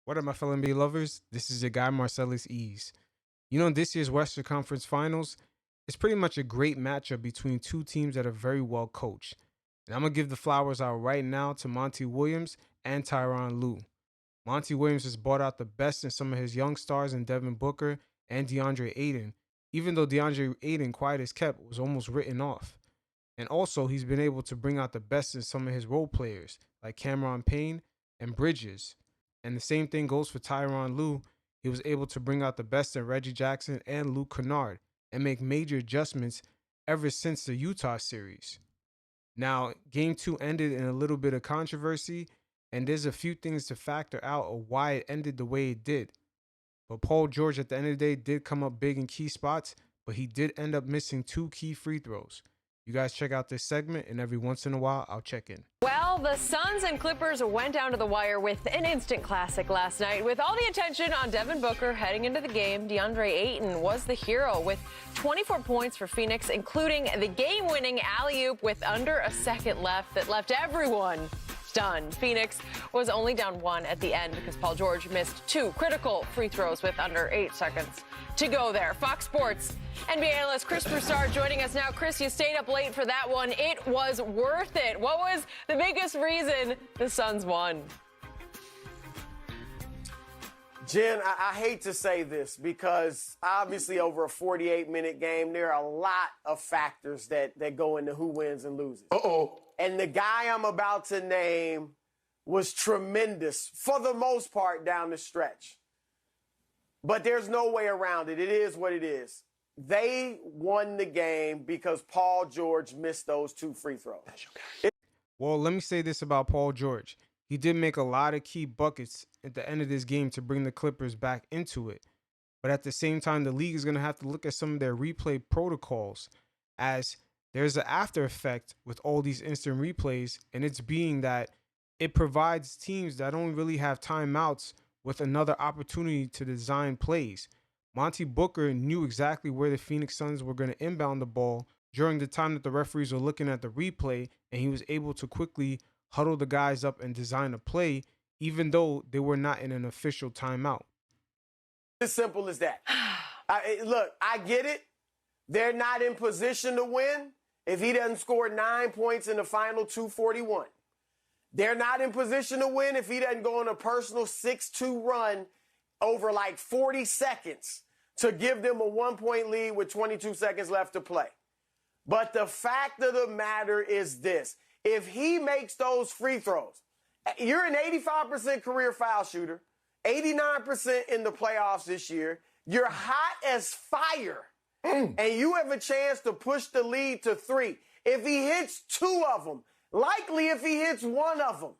What up, my fellow NBA lovers? This is your guy, Marcellus Ease. You know, this year's Western Conference Finals is pretty much a great matchup between two teams that are very well coached. And I'm going to give the flowers out right now to Monty Williams and Tyronn Lue. Monty Williams has brought out the best in some of his young stars in Devin Booker and DeAndre Ayton, even though DeAndre Ayton, quiet as kept, was almost written off. And also, he's been able to bring out the best in some of his role players, like Cameron Payne and Bridges. And the same thing goes for Tyronn Lue. He was able to bring out the best in Reggie Jackson and Luke Kennard and make major adjustments ever since the Utah series. Now, game 2 ended in a little bit of controversy, and there's a few things to factor out of why it ended the way it did. But Paul George, at the end of the day, did come up big in key spots, but he did end up missing 2 key free throws. You guys check out this segment, and every once in a while, I'll check in. Well, the Suns and Clippers went down to the wire with an instant classic last night. With all the attention on Devin Booker heading into the game, DeAndre Ayton was the hero with 24 points for Phoenix, including the game-winning alley-oop with under a second left that left everyone stunned. Phoenix was only down 1 at the end because Paul George missed 2 critical free throws with under 8 seconds to go there. Fox Sports NBA analyst Chris Broussard joining us now. Chris, you stayed up late for that one. It was worth it. What was the biggest reason the Suns won? Jen, I hate to say this because obviously over a 48-minute game, there are a lot of factors that go into who wins and loses. Uh-oh. And the guy I'm about to name was tremendous for the most part down the stretch. But there's no way around it. It is what it is. They won the game because Paul George missed those 2 free throws. Well, let me say this about Paul George. He did make a lot of key buckets at the end of this game to bring the Clippers back into it. But at the same time, the league is going to have to look at some of their replay protocols, as there's an after effect with all these instant replays, and it's being that it provides teams that don't really have timeouts with another opportunity to design plays. Monty Booker knew exactly where the Phoenix Suns were going to inbound the ball during the time that the referees were looking at the replay, and he was able to quickly huddle the guys up and design a play, even though they were not in an official timeout. As simple as that. Look, I get it. They're not in position to win if he doesn't score 9 points in the final 2:41. They're not in position to win if he doesn't go on a personal 6-2 run over like 40 seconds to give them a 1-point lead with 22 seconds left to play. But the fact of the matter is this. If he makes those free throws, you're an 85% career foul shooter, 89% in the playoffs this year. You're hot as fire, and you have a chance to push the lead to 3. If he hits 2 of them, likely if he hits 1 of them,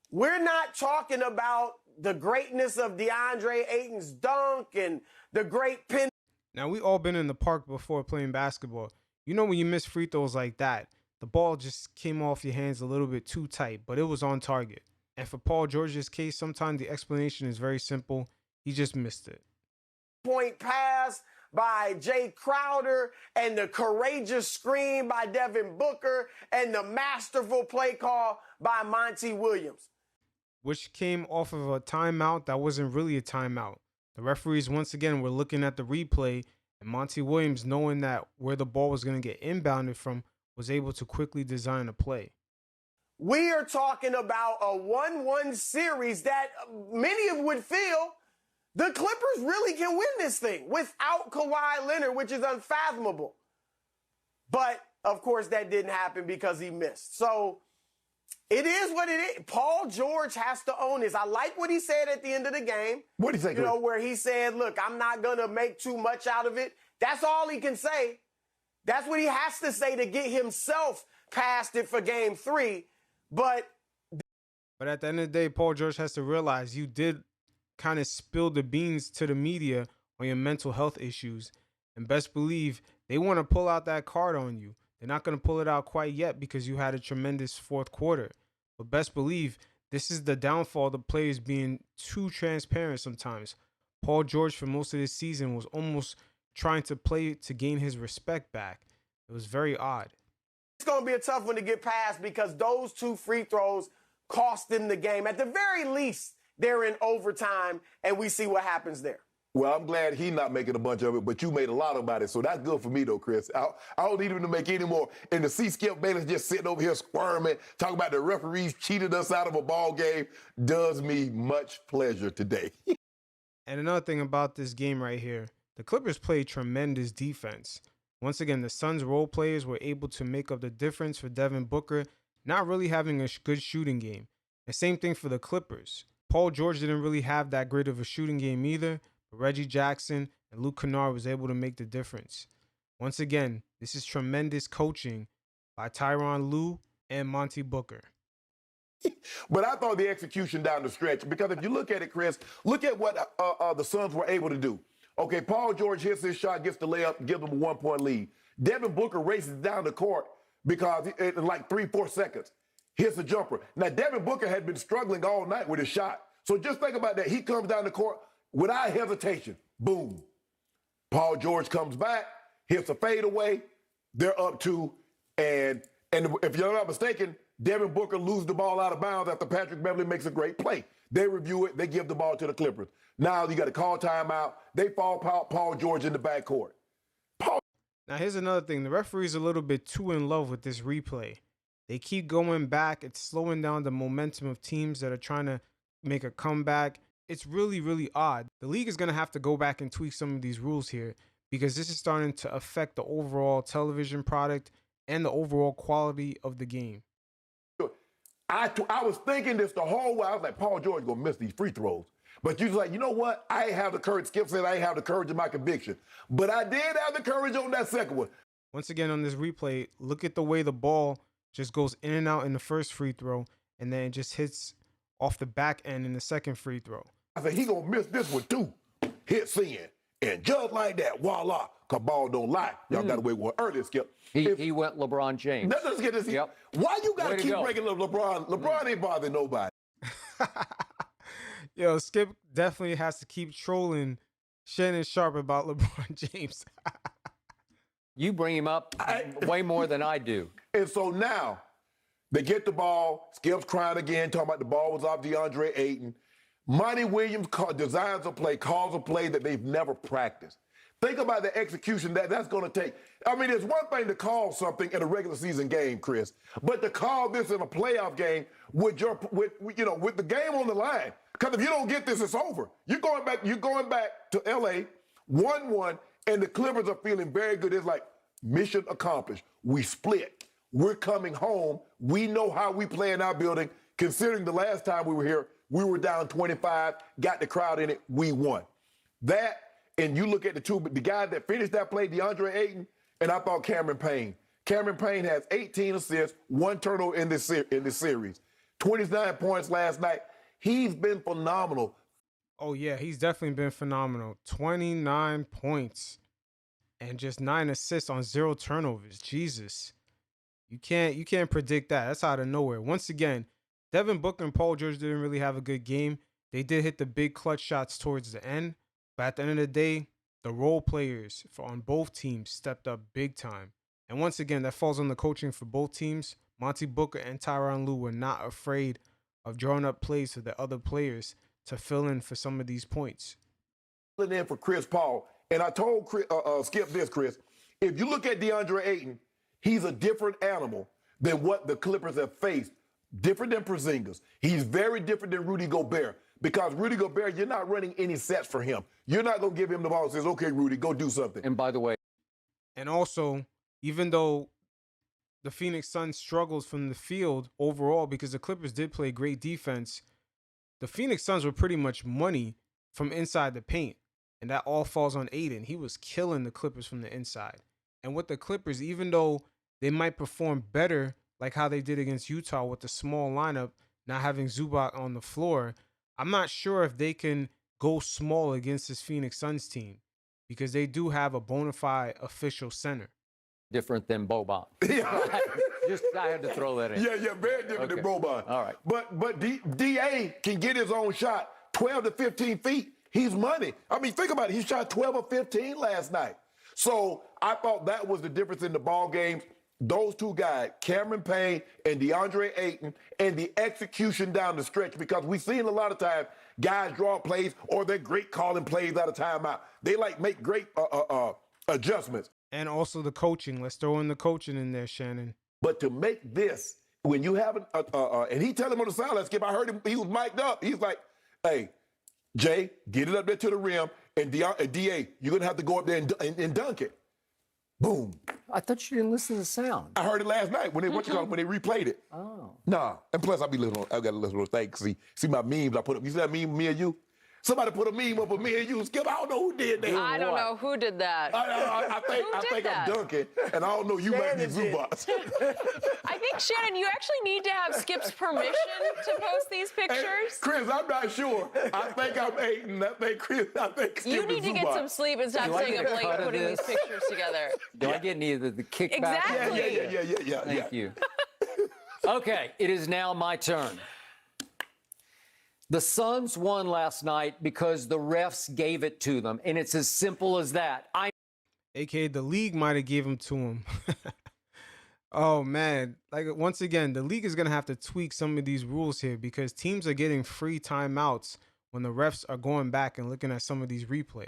we're not talking about the greatness of DeAndre Ayton's dunk and the great pin. Now, we all been in the park before playing basketball. You know when you miss free throws like that, the ball just came off your hands a little bit too tight, but it was on target. And for Paul George's case, sometimes the explanation is very simple. He just missed it. Point pass by Jay Crowder and the courageous screen by Devin Booker and the masterful play call by Monty Williams, which came off of a timeout that wasn't really a timeout. The referees, once again, were looking at the replay, and Monty Williams, knowing that where the ball was going to get inbounded from, was able to quickly design a play. We are talking about a 1-1 series that many would feel the Clippers really can win this thing without Kawhi Leonard, which is unfathomable. But, of course, that didn't happen because he missed. So it is what it is. Paul George has to own this. I like what he said at the end of the game. What do you think? You know, where he said, look, I'm not going to make too much out of it. That's all he can say. That's what he has to say to get himself past it for game 3. But at the end of the day, Paul George has to realize you did kind of spill the beans to the media on your mental health issues. And best believe they want to pull out that card on you. They're not going to pull it out quite yet because you had a tremendous 4th quarter. But best believe this is the downfall of the players being too transparent sometimes. Paul George, for most of this season, was almost trying to play to gain his respect back. It was very odd. It's going to be a tough one to get past because those 2 free throws cost them the game. At the very least, they're in overtime, and we see what happens there. Well, I'm glad he's not making a bunch of it, but you made a lot about it, so that's good for me, though, Chris. I don't need him to make any more. And to see Skip Bayless just sitting over here squirming, talking about the referees cheated us out of a ball game, does me much pleasure today. And another thing about this game right here, the Clippers played tremendous defense. Once again, the Suns role players were able to make up the difference for Devin Booker not really having a good shooting game. And same thing for the Clippers. Paul George didn't really have that great of a shooting game either. Reggie Jackson and Luke Kennard was able to make the difference. Once again, this is tremendous coaching by Tyronn Lue and Monty Booker. But I thought the execution down the stretch, because if you look at it, Chris, look at what the Suns were able to do. Okay, Paul George hits his shot, gets the layup, gives them a 1-point lead. Devin Booker races down the court because in like 3-4 seconds, hits a jumper. Now, Devin Booker had been struggling all night with his shot. So just think about that. He comes down the court, without hesitation, boom. Paul George comes back, hits a fadeaway. They're up 2. And if you're not mistaken, Devin Booker loses the ball out of bounds after Patrick Beverley makes a great play. They review it. They give the ball to the Clippers. Now you got to call timeout. They fall Paul George in the backcourt. Now here's another thing. The referee's a little bit too in love with this replay. They keep going back. It's slowing down the momentum of teams that are trying to make a comeback. It's really, really odd. The league is going to have to go back and tweak some of these rules here because this is starting to affect the overall television product and the overall quality of the game. I was thinking this the whole way. I was like, Paul George going to miss these free throws. But you was like, you know what? I ain't have the courage. Skip said I ain't have the courage in my conviction. But I did have the courage on that second one. Once again, on this replay, look at the way the ball just goes in and out in the first free throw, and then it just hits off the back end in the second free throw. I said, he going to miss this one too. Hits in. And just like that, voila, because ball don't lie. Y'all got away with one earlier, Skip. He went LeBron James. Let's get this. Yep. Why you got to keep go. breaking up LeBron? LeBron ain't bothering nobody. Yo, Skip definitely has to keep trolling Shannon Sharp about LeBron James. You bring him up way more than I do. And so now they get the ball. Skip's crying again, talking about the ball was off DeAndre Ayton. Monty Williams designs a play, calls a play that they've never practiced. Think about the execution that's going to take. I mean, it's one thing to call something in a regular season game, Chris, but to call this in a playoff game with the game on the line. Because if you don't get this, it's over. You're going back to LA 1-1, and the Clippers are feeling very good. It's like mission accomplished. We split. We're coming home. We know how we play in our building. Considering the last time we were here, we were down 25, got the crowd in it, we won. That, and you look at the guy that finished that play, DeAndre Ayton, and I thought Cameron Payne. Cameron Payne has 18 assists, 1 turnover in this series. 29 points last night. He's been phenomenal. Oh, yeah, he's definitely been phenomenal. 29 points and just 9 assists on 0 turnovers. Jesus. You can't predict that. That's out of nowhere. Once again, Devin Booker and Paul George didn't really have a good game. They did hit the big clutch shots towards the end. But at the end of the day, the role players on both teams stepped up big time. And once again, that falls on the coaching for both teams. Monty Booker and Tyronn Lue were not afraid of drawing up plays for the other players to fill in for some of these points. Filling in for Chris Paul. And I told Skip this, Chris. If you look at DeAndre Ayton, he's a different animal than what the Clippers have faced. Different than Porzingis. He's very different than Rudy Gobert. Because Rudy Gobert, you're not running any sets for him. You're not going to give him the ball and says, okay, Rudy, go do something. And by the way. And also, even though the Phoenix Suns struggles from the field overall because the Clippers did play great defense, the Phoenix Suns were pretty much money from inside the paint. And that all falls on Ayton. He was killing the Clippers from the inside. And with the Clippers, even though they might perform better like how they did against Utah with the small lineup, not having Zubac on the floor, I'm not sure if they can go small against this Phoenix Suns team because they do have a bona fide official center. Different than Boban. Just I had to throw that in. Yeah, very different than Boban. All right. But DA can get his own shot 12 to 15 feet. He's money. I mean, think about it. He shot 12 or 15 last night. So I thought that was the difference in the ball games. those two guys, Cameron Payne and DeAndre Ayton, and the execution down the stretch, because we've seen a lot of times guys draw plays or they're great calling plays out of timeout. They make great adjustments. And also the coaching. Let's throw in the coaching in there, Shannon. But to make this, when you have and he tell him on the sideline, Skip, I heard him, he was mic'd up. He's like, hey, Jay, get it up there to the rim, and DA, you're going to have to go up there and dunk it. Boom. I thought you didn't listen to the sound. I heard it last night when they when they replayed it. Oh. Nah. And plus, I got a little thing. See my memes I put up. You see that meme, me and you? Somebody put a meme up of me and you. Skip, I don't know who did that. I don't know who did that. I think I'm dunking, and I don't know, you might be Zubas. I think, Shannon, you actually need to have Skip's permission to post these pictures. Hey, Chris, I'm not sure. I think I'm Aiden. I think Skip You need to get some sleep and stop staying up late putting these pictures together. Do I get any of the kickback? Exactly. Yeah. Thank you. Okay, it is now my turn. The Suns won last night because the refs gave it to them, and it's as simple as that. AKA the league might have gave him to him. Oh, man. Like, once again, the league is going to have to tweak some of these rules here because teams are getting free timeouts when the refs are going back and looking at some of these replay.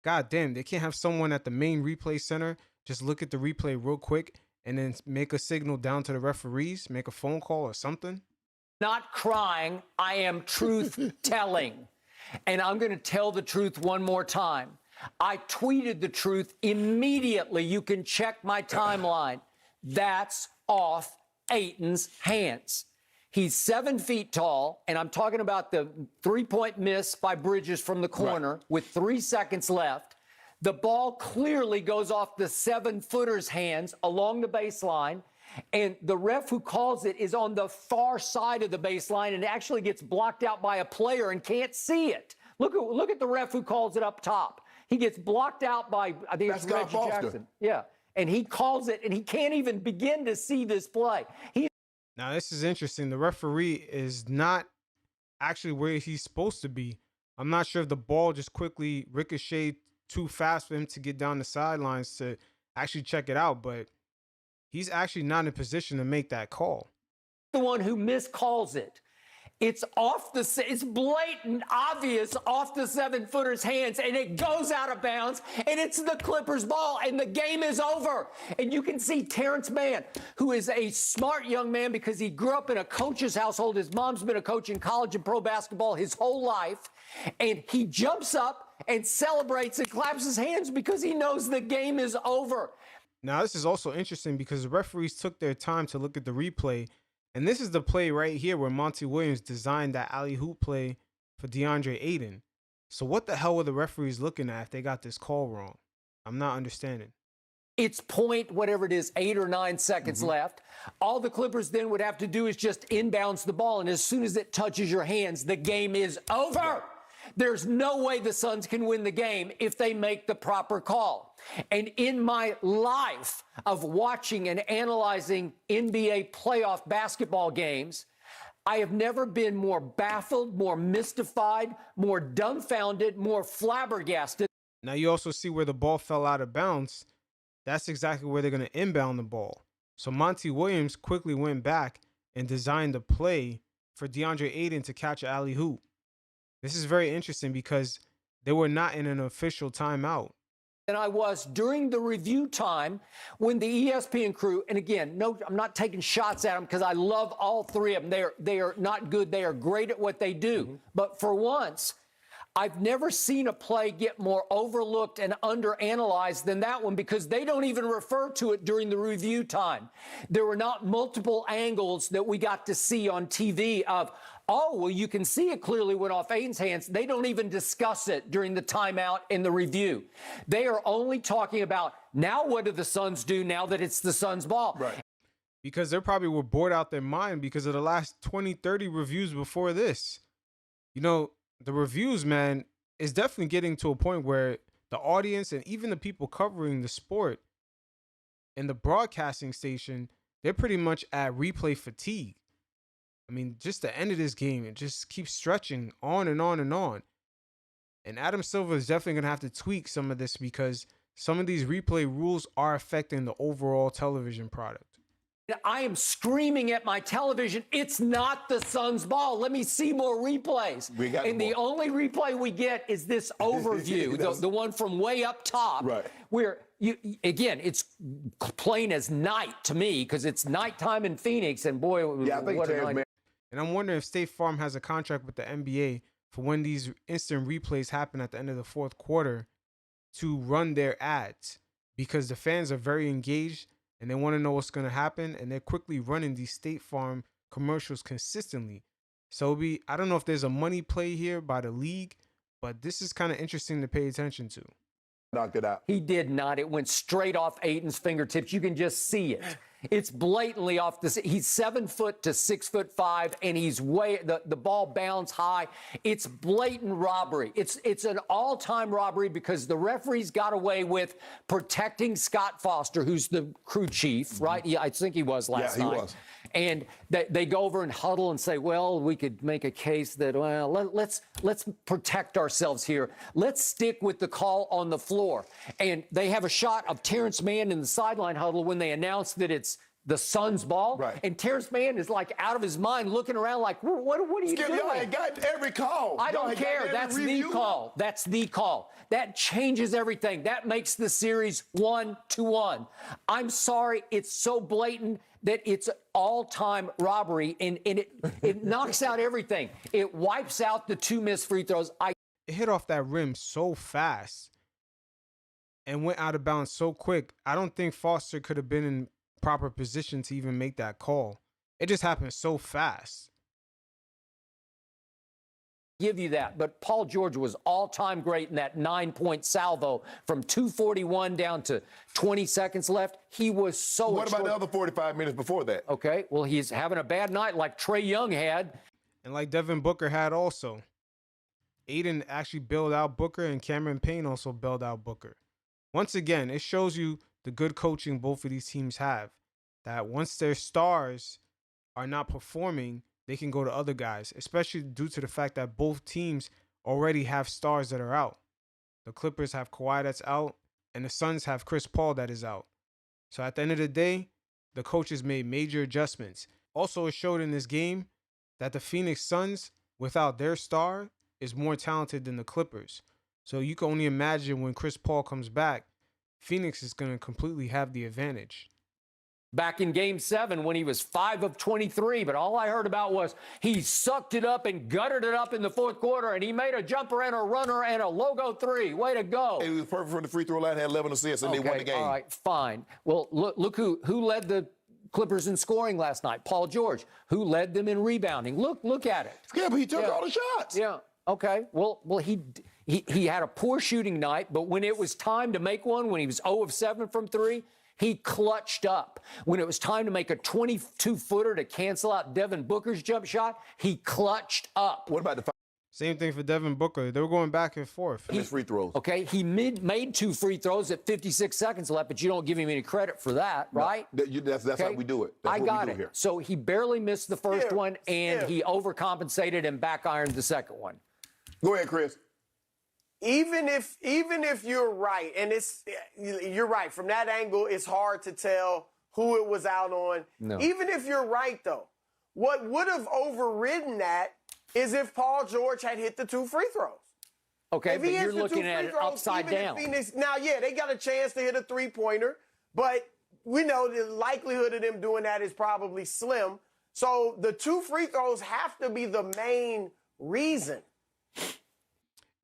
God damn, they can't have someone at the main replay center just look at the replay real quick and then make a signal down to the referees, make a phone call or something. Not crying, I am truth telling. And I'm going to tell the truth one more time. I tweeted the truth immediately. You can check my timeline. That's off Ayton's hands. He's 7 feet tall, and I'm talking about the three-point miss by Bridges from the corner with 3 seconds left. The ball clearly goes off the 7-footer's hands along the baseline. And the ref who calls it is on the far side of the baseline and actually gets blocked out by a player and can't see it. Look at the ref who calls it up top. He gets blocked out by, I think it's Reggie Jackson. Yeah. And he calls it, and he can't even begin to see this play. Now, this is interesting. The referee is not actually where he's supposed to be. I'm not sure if the ball just quickly ricocheted too fast for him to get down the sidelines to actually check it out, but he's actually not in a position to make that call. The one who miscalls it. It's it's blatant, obvious, off the 7-footer's hands, and it goes out of bounds, and it's the Clippers' ball, and the game is over. And you can see Terrence Mann, who is a smart young man because he grew up in a coach's household. His mom's been a coach in college and pro basketball his whole life, and he jumps up and celebrates and claps his hands because he knows the game is over. Now, this is also interesting because the referees took their time to look at the replay. And this is the play right here where Monty Williams designed that alley-oop play for DeAndre Ayton. So what the hell were the referees looking at if they got this call wrong? I'm not understanding. It's point, whatever it is, 8 or 9 seconds left. All the Clippers then would have to do is just inbounds the ball. And as soon as it touches your hands, the game is over. There's no way the Suns can win the game if they make the proper call. And in my life of watching and analyzing NBA playoff basketball games, I have never been more baffled, more mystified, more dumbfounded, more flabbergasted. Now you also see where the ball fell out of bounds. That's exactly where they're going to inbound the ball. So Monty Williams quickly went back and designed a play for DeAndre Ayton to catch an alley-oop. This is very interesting because they were not in an official timeout. And I was during the review time when the ESPN crew, and again, no, I'm not taking shots at them because I love all three of them. They are not good. They are great at what they do. But for once, I've never seen a play get more overlooked and underanalyzed than that one because they don't even refer to it during the review time. There were not multiple angles that we got to see on TV of, oh, well, you can see it clearly went off Ayton's hands. They don't even discuss it during the timeout in the review. They are only talking about, now what do the Suns do now that it's the Suns' ball? Right. Because they probably were bored out their mind because of the last 20, 30 reviews before this. You know, the reviews, man, is definitely getting to a point where the audience and even the people covering the sport and the broadcasting station, they're pretty much at replay fatigue. I mean, just the end of this game, it just keeps stretching on and on and on. And Adam Silver is definitely going to have to tweak some of this because some of these replay rules are affecting the overall television product. I am screaming at my television, it's not the Suns' ball. Let me see more replays. And the only replay we get is this overview, the one from way up top, right, where, again, it's plain as night to me because it's nighttime in Phoenix, and boy, what a night. And I'm wondering if State Farm has a contract with the NBA for when these instant replays happen at the end of the fourth quarter to run their ads, because the fans are very engaged and they want to know what's going to happen, and they're quickly running these State Farm commercials consistently. So I don't know if there's a money play here by the league, but this is kind of interesting to pay attention to. Knocked it out. He did not. It went straight off Ayton's fingertips. You can just see it. It's blatantly off he's 7 foot to 6'5", and he's the ball bounced high. It's blatant robbery. It's an all-time robbery because the referees got away with protecting Scott Foster, who's the crew chief, right? Yeah, I think he was last night. He was. And they go over and huddle and say, well, we could make a case that, well, let's protect ourselves here. Let's stick with the call on the floor. And they have a shot of Terrence Mann in the sideline huddle when they announce that it's the Suns' ball. Right. And Terrence Mann is like out of his mind looking around like, what are you doing? Y'all ain't got every call. I don't care. That's the call. That's the call. That changes everything. That makes the series 1-1. I'm sorry. It's so blatant that it's all-time robbery, and it knocks out everything. It wipes out the 2 missed free throws. It hit off that rim so fast and went out of bounds so quick. I don't think Foster could have been in proper position to even make that call. It just happened so fast. Give you that, but Paul George was all-time great in that 9-point salvo from 2:41 down to 20 seconds left. He was so. What about the other 45 minutes before that? Okay, well, he's having a bad night like Trae Young had. And like Devin Booker had also. Aiden actually bailed out Booker, and Cameron Payne also bailed out Booker. Once again, it shows you the good coaching both of these teams have. That once their stars are not performing, they can go to other guys, especially due to the fact that both teams already have stars that are out. The Clippers have Kawhi that's out, and the Suns have Chris Paul that is out. So at the end of the day, the coaches made major adjustments. Also, it showed in this game that the Phoenix Suns, without their star, is more talented than the Clippers. So you can only imagine when Chris Paul comes back, Phoenix is going to completely have the advantage. Back in Game 7 when he was 5 of 23, but all I heard about was he sucked it up and gutted it up in the fourth quarter, and he made a jumper and a runner and a logo 3. Way to go. He was perfect from the free throw line, had 11 assists, and they won the game. All right, fine. Well, look who led the Clippers in scoring last night. Paul George. Who led them in rebounding? Look at it. Yeah, but he took all the shots. Yeah. Okay. Well, he had a poor shooting night, but when it was time to make one, when he was 0 of 7 from 3, he clutched up. When it was time to make a 22-footer to cancel out Devin Booker's jump shot, he clutched up. What about the Same thing for Devin Booker. They were going back and forth. his free throws? Okay, he made 2 free throws at 56 seconds left, but you don't give him any credit for that, right? That's Okay? how we do it. That's I what got we it. do here. So he barely missed the first one, and he overcompensated and back ironed the second one. Go ahead, Chris. Even if you're right, and you're right, from that angle, it's hard to tell who it was out on. No. Even if you're right, though, what would have overridden that is if Paul George had hit the 2 free throws. Okay, If but he you're hits the 2 looking at free it throws, upside even if down. Phoenix, now, yeah, they got a chance to hit a 3-pointer, but we know the likelihood of them doing that is probably slim. So the 2 free throws have to be the main reason.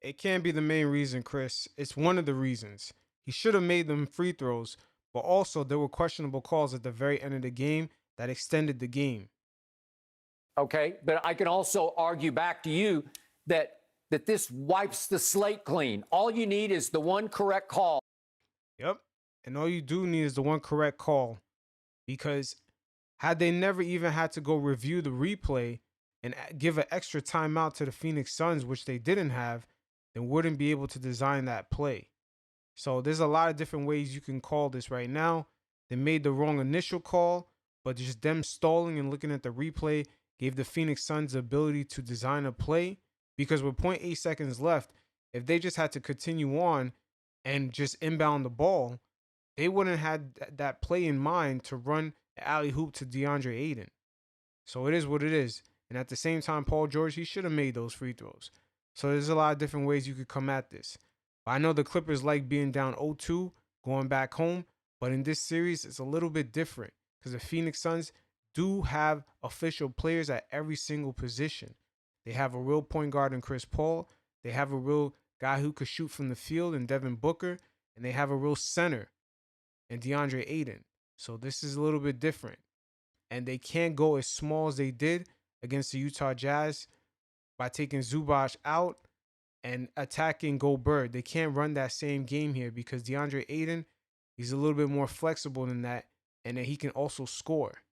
It can't be the main reason, Chris. It's one of the reasons. He should have made them free throws, but also there were questionable calls at the very end of the game that extended the game. Okay, but I can also argue back to you that this wipes the slate clean. All you need is the one correct call. Yep. And all you do need is the one correct call, because had they never even had to go review the replay and give an extra timeout to the Phoenix Suns, which they didn't have, then wouldn't be able to design that play. So there's a lot of different ways you can call this right now. They made the wrong initial call, but just them stalling and looking at the replay gave the Phoenix Suns the ability to design a play, because with 0.8 seconds left, if they just had to continue on and just inbound the ball, they wouldn't have had that play in mind to run alley hoop to DeAndre Ayton. So it is what it is. And at the same time, Paul George, he should have made those free throws. So there's a lot of different ways you could come at this. But I know the Clippers like being down 0-2, going back home. But in this series, it's a little bit different because the Phoenix Suns do have official players at every single position. They have a real point guard in Chris Paul. They have a real guy who could shoot from the field in Devin Booker. And they have a real center in DeAndre Ayton. So this is a little bit different. And they can't go as small as they did against the Utah Jazz by taking Zubac out and attacking Gobert. They can't run that same game here because DeAndre Ayton, he's a little bit more flexible than that, and then he can also score.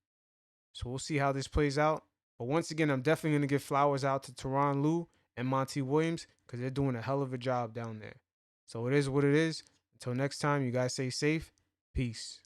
So we'll see how this plays out. But once again, I'm definitely going to give flowers out to Tyronn Lue and Monty Williams because they're doing a hell of a job down there. So it is what it is. Until next time, you guys stay safe. Peace.